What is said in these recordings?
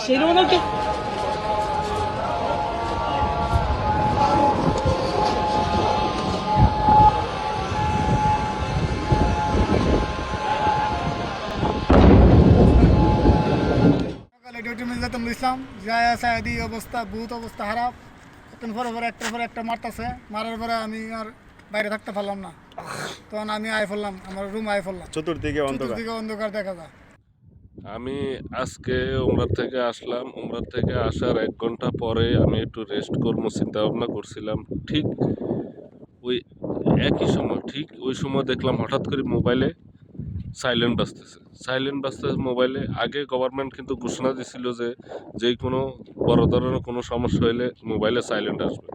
সেই রকম কি সকালে ডিউটি মিজাতুল ইসলাম যায় সাহেদি অবস্থা বহুত অবস্থা খারাপ। তখন পরে একটা মারতেছে, মারার পরে আমি আর বাইরে থাকতে পারলাম না। তখন আমি আয় পড়লাম, আমার রুম আয় পড়লাম। চতুর্দিকে চতুর্দিকে অন্ধকার দেখা যায়। আমি আজকে উমরার থেকে আসলাম। উমরার থেকে আসার 1 ঘন্টা পরে আমি একটু রেস্ট করবো চিন্তা ভাবনা করছিলাম। ঠিক ওই একই সময়, ঠিক ওই সময় দেখলাম হঠাৎ করে মোবাইলে সাইলেন্ট বাজতেছে মোবাইলে। আগে গভর্নমেন্ট কিন্তু ঘোষণা দিছিল যে যে কোনো বড় ধরনের কোনো সমস্যা হলে মোবাইলে সাইলেন্ট আসবে।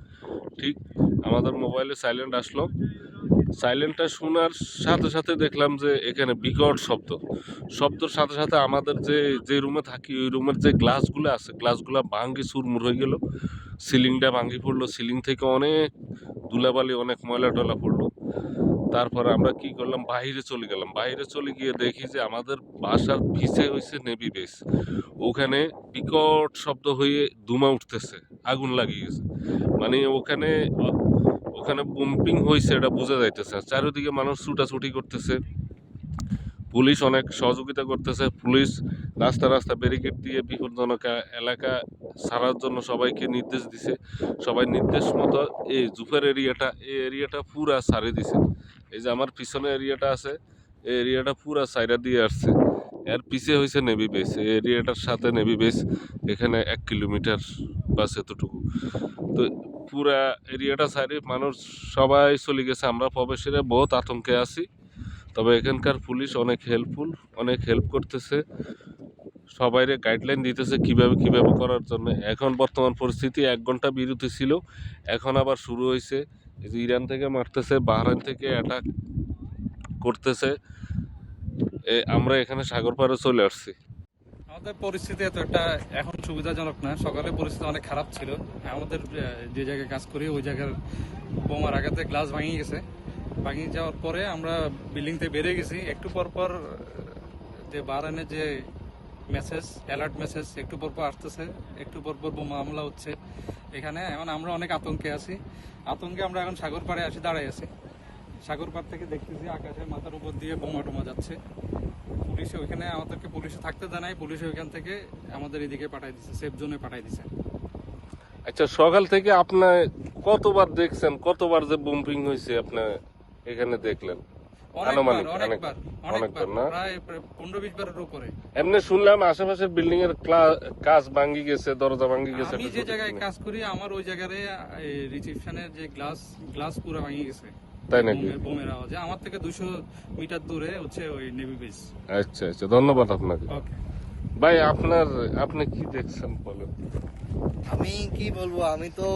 ঠিক আমাদের মোবাইলে সাইলেন্ট আসলো। সাইলেন্টটা শোনার সাথে সাথে দেখলাম যে এখানে বিকট শব্দর সাথে সাথে আমাদের যে রুমে থাকি ওই রুমের যে গ্লাসগুলো আছে গ্লাসগুলো ভাঙ্গি চুরমুর হয়ে গেল। সিলিংটা ভাঙ্গি পড়লো, সিলিং থেকে অনেক ধুলাবালি অনেক ময়লা টলা পড়লো। তারপরে আমরা কি করলাম, বাইরে চলে গিয়ে দেখি যে আমাদের বাসার পিছে হয়েছে নেভি বেস। ওখানে বিকট শব্দ হয়ে ধুমা উঠতেছে, আগুন লাগিয়ে গেছে। মানে ওখানে বুম্পিং হয়েছে এটা বোঝা যাইতেছে। চারিদিকে মানুষ ছুটাছুটি করতেছে, পুলিশ অনেক সহযোগিতা করতেছে। পুলিশ রাস্তা ব্যারিকেড দিয়ে বিপজ্জনক এলাকা ছাড়ার জন্য সবাইকে নির্দেশ দিছে। সবাই নির্দেশ মতো এই জুফের এরিয়াটা পুরা ছাড়ে দিছে। এই যে আমার পিছনে এরিয়াটা আছে, এই এরিয়াটা পুরা সাইডা দিয়ে আসছে। এর পিছে হয়েছে নেভি বেস। এই এরিয়াটার সাথে নেভি বেস এখানে 1 কিলোমিটার বাস এতটুকু। তো পুরা এরিয়াটা সাইডে মানুষ সবাই চলে গেছে। আমরা প্রবাসীরা বহুত আতঙ্কে আছি। তবে এখানকার পুলিশ অনেক হেল্পফুল, অনেক হেল্প করতেছে, সবাইরে গাইডলাইন দিতেছে কিভাবে করার জন্য। এখন বর্তমান পরিস্থিতি 1 ঘন্টা বিরতি ছিল, এখন আবার শুরু হয়েছে। এই যে ইরান থেকে মারতেছে, বাহরাইন থেকে অ্যাটাক করতেছে। আমরা এখানে সাগর পাড়ে চলে আসছি। আমাদের পরিস্থিতি এত একটা এখন সুবিধাজনক না। সকালে পরিস্থিতি অনেক খারাপ ছিল। আমাদের যে জায়গায় কাজ করি ওই জায়গার বোমার আঘাতে গ্লাস ভাঙিয়ে গেছে। ভাঙিয়ে যাওয়ার পরে আমরা বিল্ডিং থেকে বেরিয়ে গেছি। একটু পর যে বারানের যে অ্যালার্ট মেসেজ একটু পর আসতেছে, একটু পর বোমা হামলা হচ্ছে এখানে। এখন আমরা অনেক আতঙ্কে আছি। আমরা এখন সাগর পাড়ে দাঁড়াই আছি। সাগর পাড় থেকে দেখতেছি আকাশের মাথার উপর দিয়ে বোমা টোমা যাচ্ছে। পুলিশে ওইখানে আমাদেরকে পুলিশে থাকতে দেয় নাই। পুলিশে ওইখান থেকে আমাদের এদিকে পাঠাই দিছে, সেফ জোনে পাঠাই দিছে। আচ্ছা, সকাল থেকে আপনার কতবার দেখছেন, কতবার যে বুম্পিং হয়েছে আপনার এখানে দেখলেন? অনেকবার না? প্রায় 15-20 বারের উপরে। এমনি শুনলাম আশেপাশের বিল্ডিং এর কাজ ভাঙ্গি গেছে, দরজা ভাঙ্গি গেছে। আমি যে জায়গায় কাজ করি আমার ওই জায়গায় রিসেপশনের যে গ্লাস পুরো ভাঙি গেছে। তাই নাকি? বোমের আওয়াজে আমার থেকে 200 মিটার দূরে হচ্ছে ওই নেভি বেস। আচ্ছা, ধন্যবাদ আপনাকে। ওকে ভাই, আপনি কি দেখছেন বলেন? আমি কি বলবো, আমি তো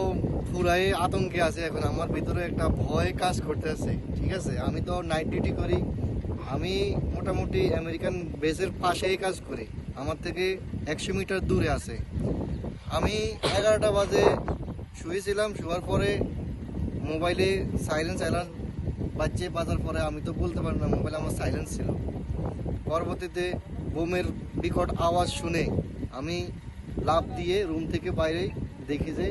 পুরাই আতঙ্কে আছি। এখন আমার ভিতরে একটা ভয় কাজ করতে আছে। ঠিক আছে, আমি তো নাইট ডিউটি করি। আমি মোটামুটি আমেরিকান বেসের পাশেই কাজ করি, আমার থেকে 100 মিটার দূরে আছে। আমি 11টা বাজে শুয়েছিলাম। শোয়ার পরে মোবাইলে সাইলেন্স অ্যালার্ম বাজার পরে আমি তো বলতে পারি না মোবাইলে আমার সাইলেন্স ছিল। পরবর্তীতে বোমের বিকট আওয়াজ শুনে আমি লাফ দিয়ে রুম থেকে বাইরে দেখি যে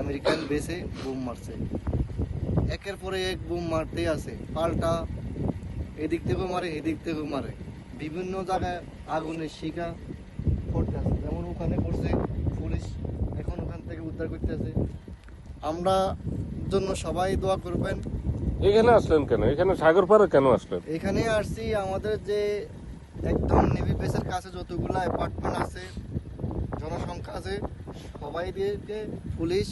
আমেরিকান বেসে বোম মারছে। একের পরে এক বোম মারতেই আছে, পাল্টা এদিক থেকেও মারে এদিক থেকেও মারে। বিভিন্ন জায়গায় আগুনের শিখা পড়তে আছে, যেমন ওখানে পড়ছে। পুলিশ এখন ওখান থেকে উদ্ধার করতে আছে। আমরা জন্য সবাই দোয়া করবেন। এখানে আসলেন কেন? এখানে সাগর পাড়ে কেন আসলেন? এখানে আসছি আমাদের যে একদম নেভি বেসের কাছে যতগুলো অ্যাপার্টমেন্ট আছে, জনসংখ্যা আছে, সবাইদেরকে পুলিশ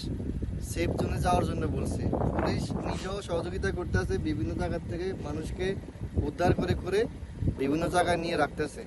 সেফ জোনে যাওয়ার জন্য বলছে। পুলিশ নিজেও সহযোগিতা করতে আছে, বিভিন্ন জায়গা থেকে মানুষকে উদ্ধার করে বিভিন্ন জায়গায় নিয়ে রাখতেছে।